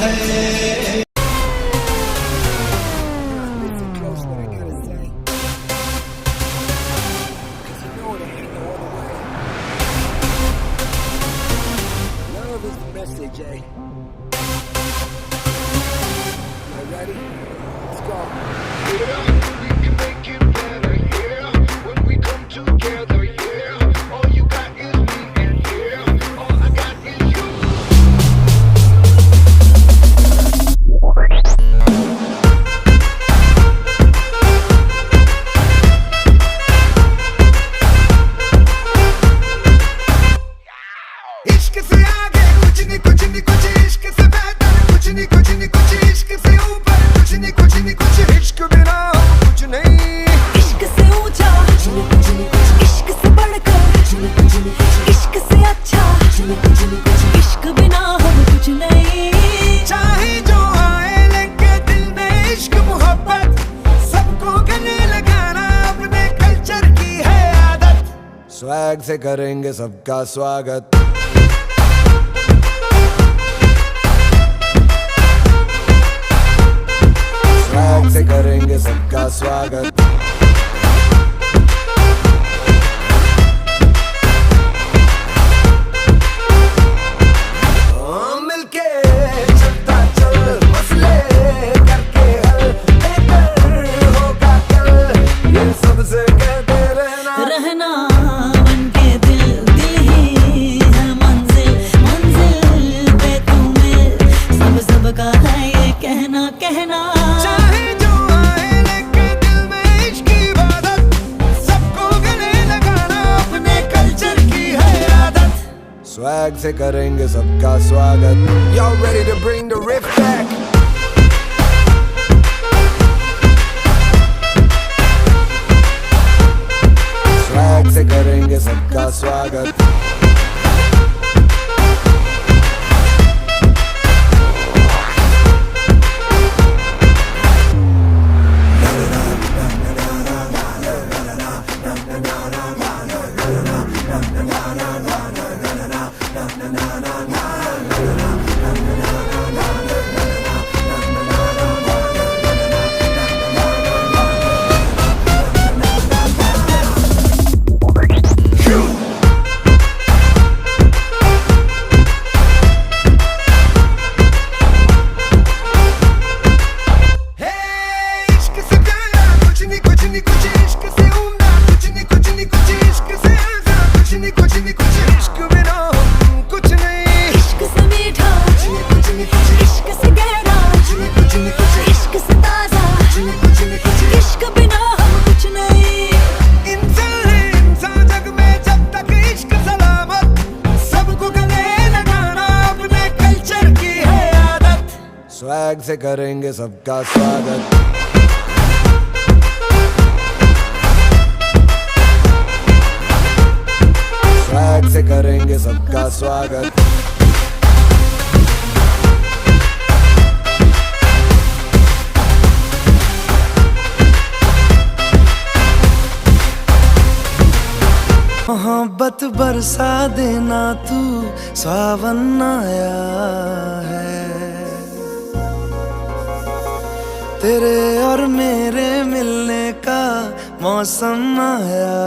है। स्वैग से करेंगे सबका स्वागत। स्वैग से करेंगे सबका स्वागत। मिलके चलता चल मसले करके हल बेहतर होगा कल, ये सबसे कहते रहना कहना चाहे जो आए लेके दिल में इश्क की इबादत, सबको गले लगाना अपने कल्चर की है आदत। स्वैग से करेंगे सबका स्वागत। Y'all ready to bring the riff back? Swag से करेंगे सबका स्वागत। स्वैग से करेंगे सबका स्वागत। स्वैग से करेंगे सबका स्वागत। मोहब्बत बरसा देना तू, सावन आया है। तेरे और मेरे मिलने का मौसम आया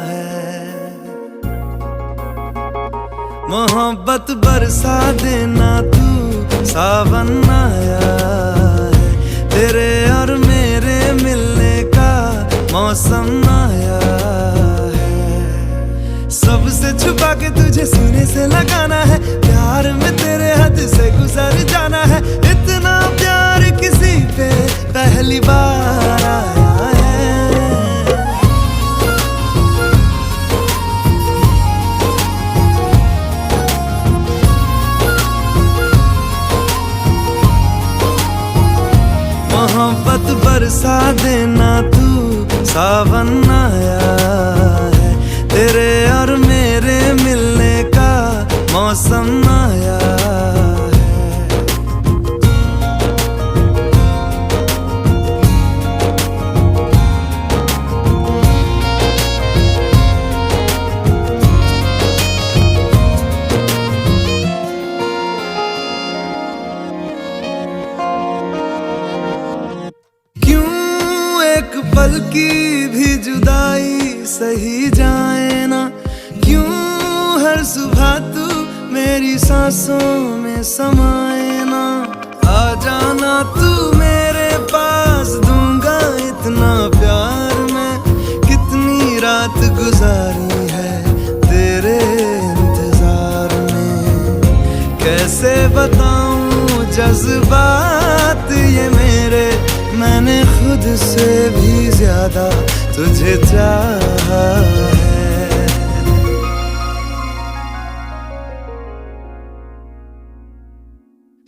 है। मोहब्बत बरसा देना तू, सावन आया है। तेरे और मेरे मिलने का मौसम आया है। सबसे छुपा के तुझे सीने से लगाना है, प्यार में तेरे हद से गुजर जाना है। इतना प्यार किसी पे पहली बार आया है। मोहब्बत बरसा देना तू, सावन आया है। तेरे और मेरे मिलने का मौसम आया है। मेरी सांसों में समाए ना, आ जाना तू मेरे पास, दूंगा इतना प्यार मैं। कितनी रात गुजारी है तेरे इंतजार में, कैसे बताऊं जज्बात ये मेरे, मैंने खुद से भी ज्यादा तुझे चाहा है।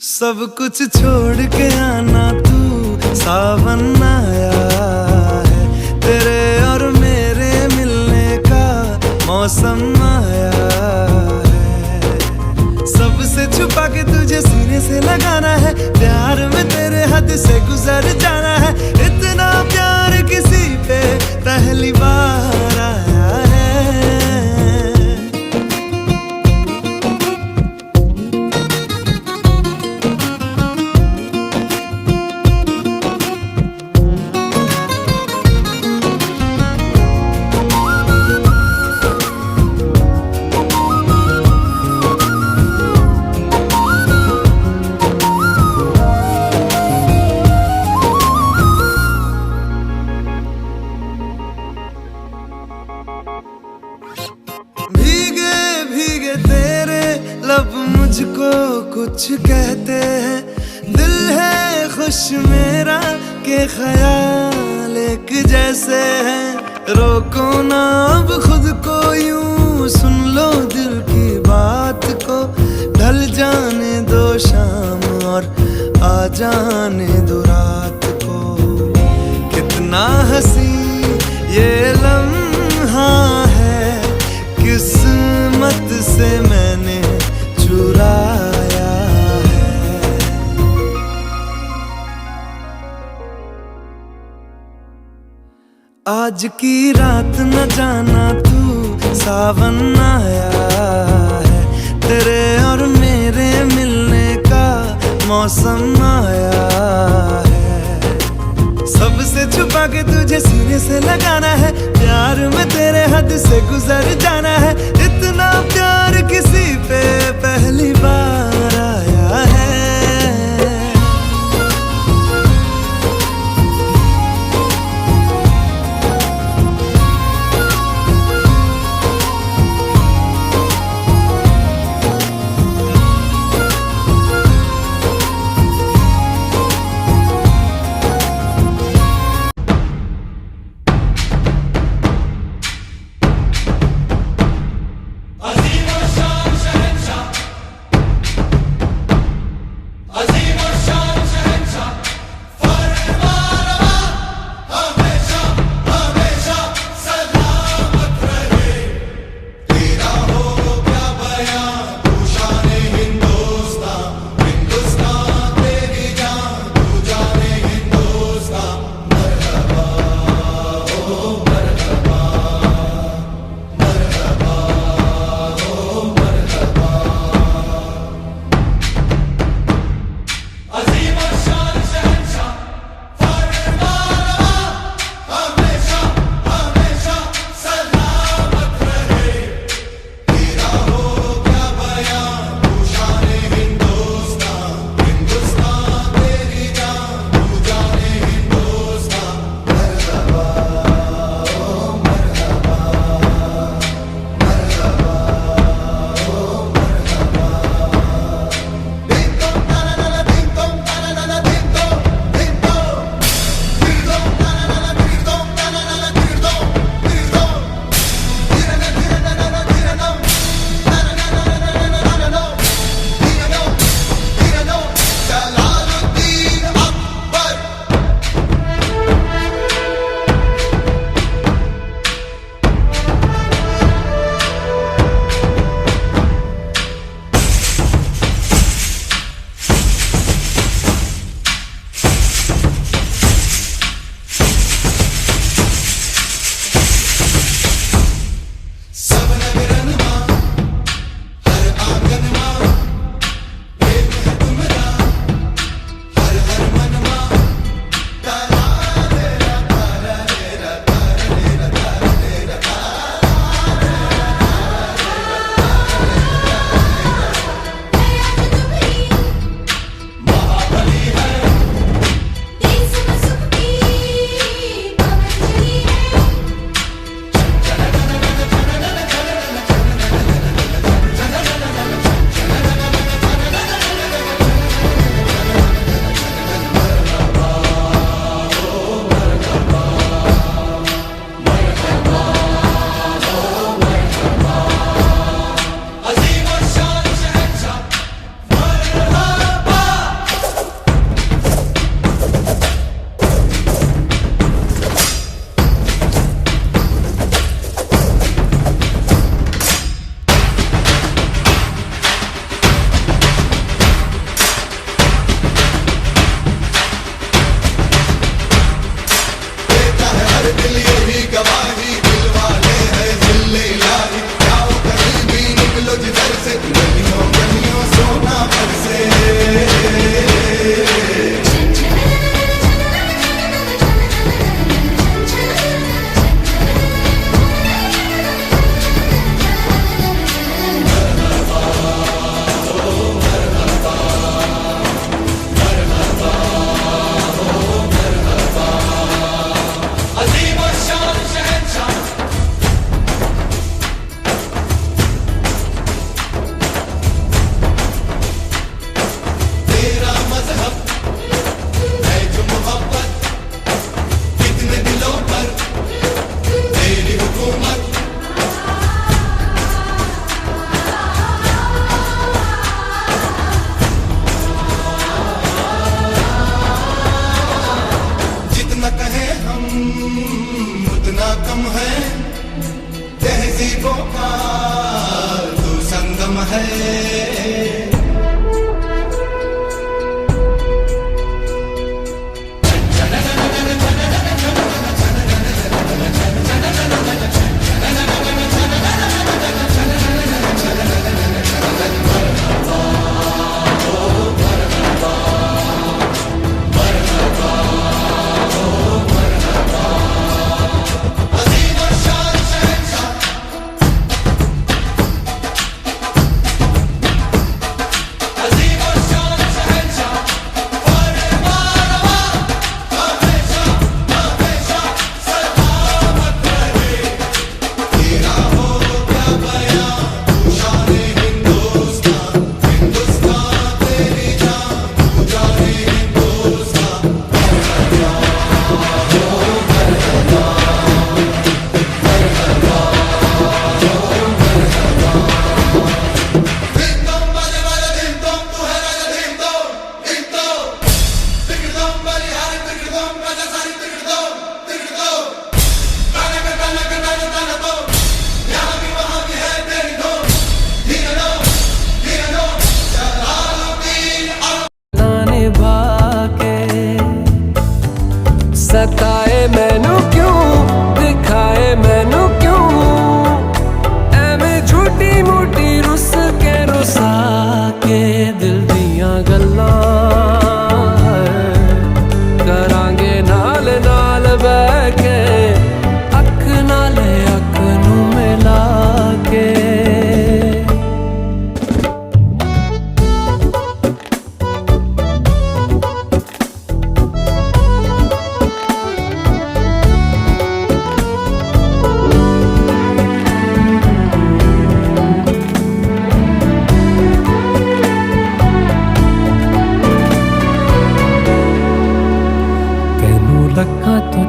सब कुछ छोड़ के आना तू, सावन आया है, तेरे और मेरे मिलने का मौसम आया है। सबसे छुपा के तुझे सीने से लगाना है, प्यार में तेरे हद से गुजर जाना है। इतना प्यार किसी पे पहली बार आया है। भीगे भीगे तेरे लब मुझको कुछ कहते हैं, दिल है खुश मेरा के ख्याल एक जैसे हैं। रोको ना अब खुद को यूं, सुन लो दिल की बात को, ढल जाने दो शाम और आ जाने दो रात को। कितना हंसी ये लम्हा है, किस्मत से मैंने चुराया है। आज की रात न जाना तू, सावन आया है, तेरे और मेरे मिलने का मौसम आया है। सबसे छुपा के तुझे सीने से लगाना है, प्यार में तेरे हद से गुजर जाना है। इतना प्यार किसी पे पहली बार आया है।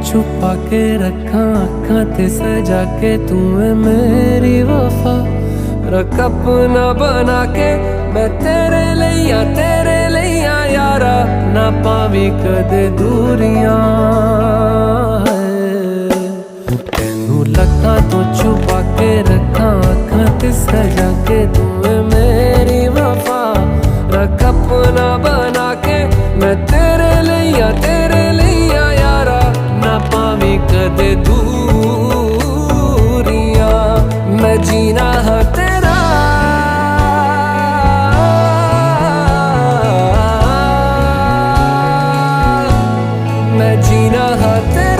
छुपा के रखा अखां ते सजा के तू है मेरी वफा। रख अपना बना के मैं तेरे लिया यारा, ना पावी कदे दूरियां। तेनू लखां तो छुपा के रखा अखां ते सजा के तू है मेरी वफा। रख अपना बना के मैं तेरे लिया यारा, ना पावी कदे दूरियां। मैं जीना हाँ तेरा, मैं जीना हाँ तेरा।